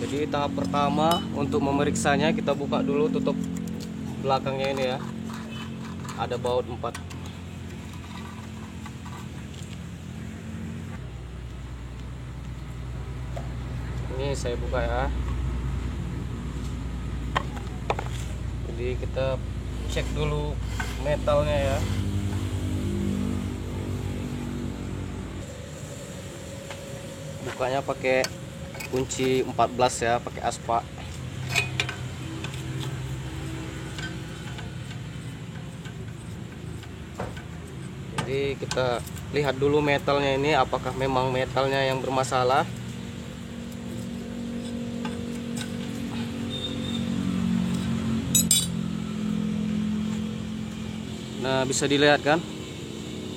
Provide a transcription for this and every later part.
Jadi tahap pertama untuk memeriksanya, kita buka dulu tutup belakangnya ini ya. Ada baut 4. Ini saya buka ya. Jadi kita cek dulu metalnya ya. Bukanya pakai kunci 14 ya, pakai aspa. Jadi kita lihat dulu metalnya ini, apakah memang metalnya yang bermasalah. Nah, bisa dilihat kan,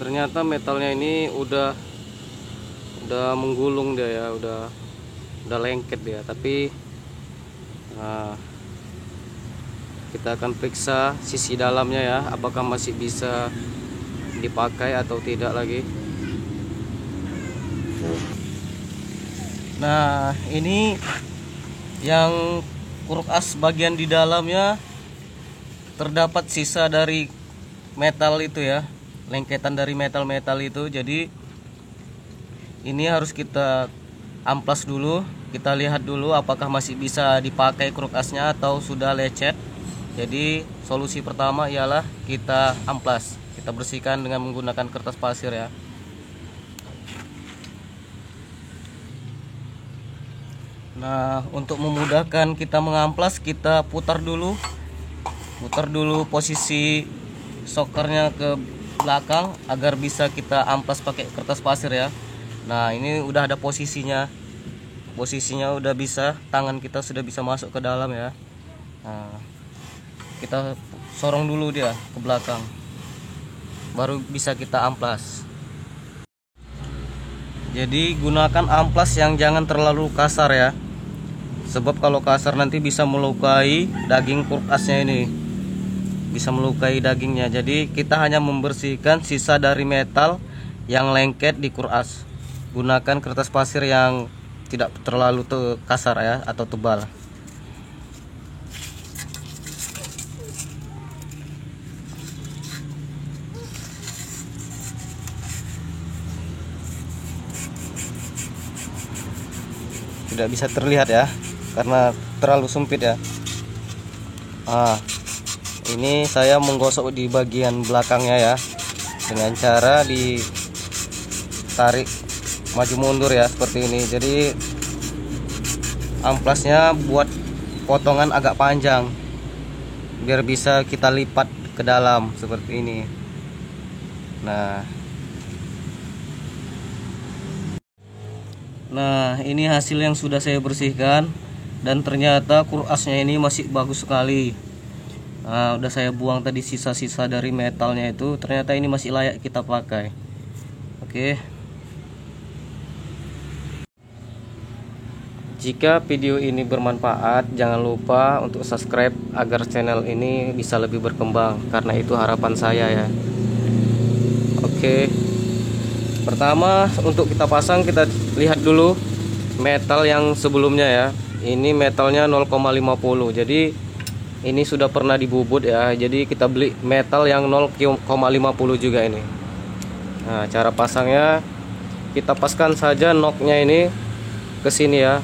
ternyata metalnya ini udah menggulung dia ya, udah lengket dia. Tapi nah, kita akan periksa sisi dalamnya ya, apakah masih bisa dipakai atau tidak lagi. Nah, ini yang kuruk as bagian di dalamnya terdapat sisa dari metal itu ya, lengketan dari metal itu. Jadi ini harus kita amplas dulu, kita lihat dulu apakah masih bisa dipakai kuruk asnya atau sudah lecet. Jadi solusi pertama ialah kita amplas, kita bersihkan dengan menggunakan kertas pasir ya. Nah, untuk memudahkan kita mengamplas, kita putar dulu posisi sokernya ke belakang agar bisa kita amplas pakai kertas pasir ya. Nah, ini udah ada posisinya udah bisa, tangan kita sudah bisa masuk ke dalam ya. Nah, kita sorong dulu dia ke belakang, baru bisa kita amplas. Jadi gunakan amplas yang jangan terlalu kasar ya, sebab kalau kasar nanti bisa melukai daging kuruk asnya ini, bisa melukai dagingnya. Jadi kita hanya membersihkan sisa dari metal yang lengket di kuruk as. Gunakan kertas pasir yang tidak terlalu kasar ya, atau tebal. Tidak bisa terlihat ya, karena terlalu sempit ya. Ini saya menggosok di bagian belakangnya ya, dengan cara ditarik maju mundur ya, seperti ini. Jadi amplasnya buat potongan agak panjang biar bisa kita lipat ke dalam seperti ini. Nah, ini hasil yang sudah saya bersihkan, dan ternyata kuruk asnya ini masih bagus sekali. Nah, udah saya buang tadi sisa-sisa dari metalnya itu, ternyata ini masih layak kita pakai. Oke. Jika video ini bermanfaat, jangan lupa untuk subscribe agar channel ini bisa lebih berkembang, karena itu harapan saya ya. Oke. Pertama, untuk kita pasang, kita lihat dulu metal yang sebelumnya ya. Ini metalnya 0,50. Jadi ini sudah pernah dibubut ya. Jadi kita beli metal yang 0,50 juga ini. Nah, cara pasangnya, kita paskan saja noknya ini ke sini ya.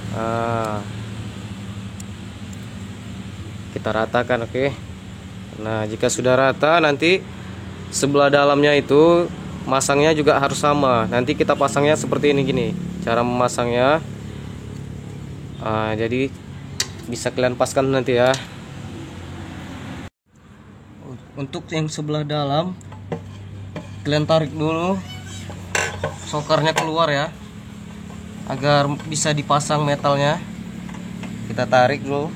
Kita ratakan, oke. Nah, jika sudah rata, nanti sebelah dalamnya itu masangnya juga harus sama. Nanti kita pasangnya seperti ini gini, cara memasangnya. Jadi bisa kalian paskan nanti ya. Untuk yang sebelah dalam, kalian tarik dulu sokernya keluar ya, agar bisa dipasang metalnya. Kita tarik dulu.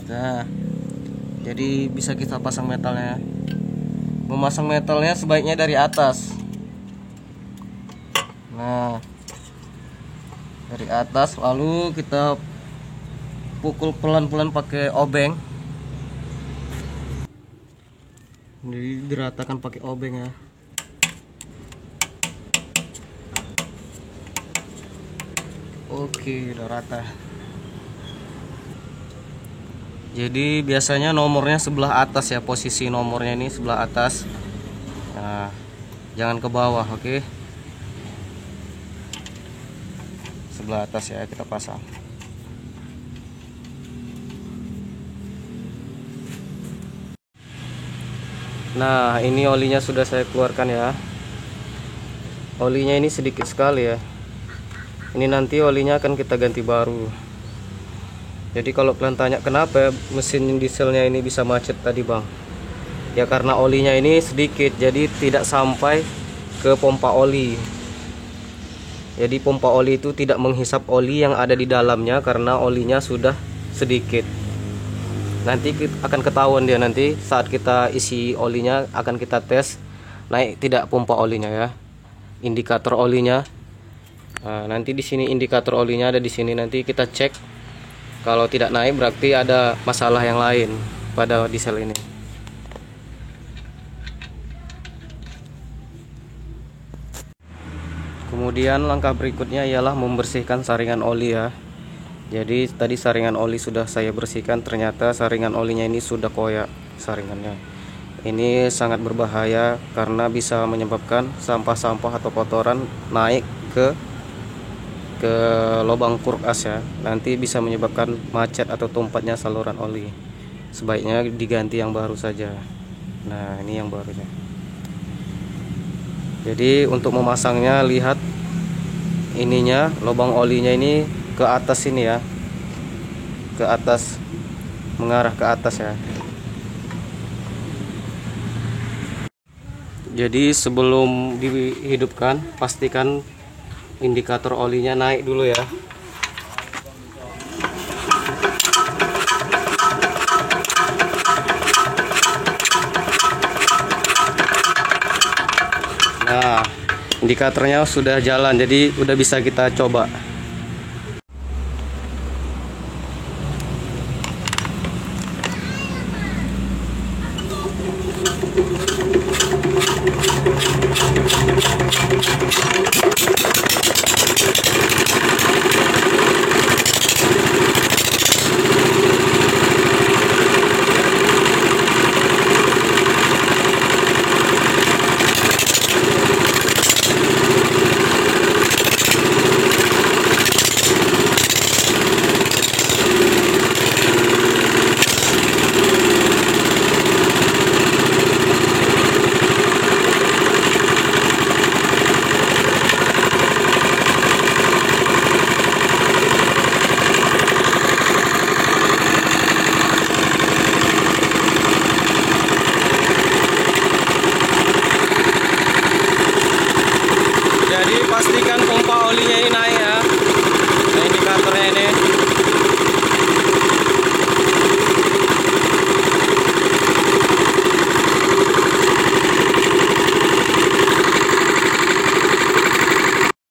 Nah, jadi bisa kita pasang metalnya. Memasang metalnya sebaiknya dari atas. Nah, dari atas, lalu kita pukul pelan-pelan pakai obeng. Jadi diratakan pakai obeng ya. Oke, udah rata. Jadi biasanya nomornya sebelah atas ya, posisi nomornya ini sebelah atas. Nah, jangan ke bawah, oke. Sebelah atas ya kita pasang. Nah, ini olinya sudah saya keluarkan ya. Olinya ini sedikit sekali ya. Ini nanti olinya akan kita ganti baru. Jadi kalau kalian tanya kenapa mesin dieselnya ini bisa macet tadi bang, ya karena olinya ini sedikit, jadi tidak sampai ke pompa oli. Jadi pompa oli itu tidak menghisap oli yang ada di dalamnya karena olinya sudah sedikit. Nanti akan ketahuan dia, nanti saat kita isi olinya akan kita tes naik tidak pompa olinya ya, indikator olinya. Nah, nanti di sini indikator olinya ada di sini, nanti kita cek. Kalau tidak naik berarti ada masalah yang lain pada diesel ini. Kemudian langkah berikutnya ialah membersihkan saringan oli ya. Jadi tadi saringan oli sudah saya bersihkan, ternyata saringan olinya ini sudah koyak saringannya. Ini sangat berbahaya karena bisa menyebabkan sampah-sampah atau kotoran naik ke lubang kurk as ya. Nanti bisa menyebabkan macet atau tumpatnya saluran oli. Sebaiknya diganti yang baru saja. Nah, ini yang barunya. Jadi untuk memasangnya, lihat ininya, lubang olinya ini ke atas ini ya, ke atas, mengarah ke atas ya. Jadi sebelum dihidupkan, pastikan indikator olinya naik dulu ya. Nah, indikatornya sudah jalan, jadi udah bisa kita coba. Jadi pastikan pompa olinya ini naik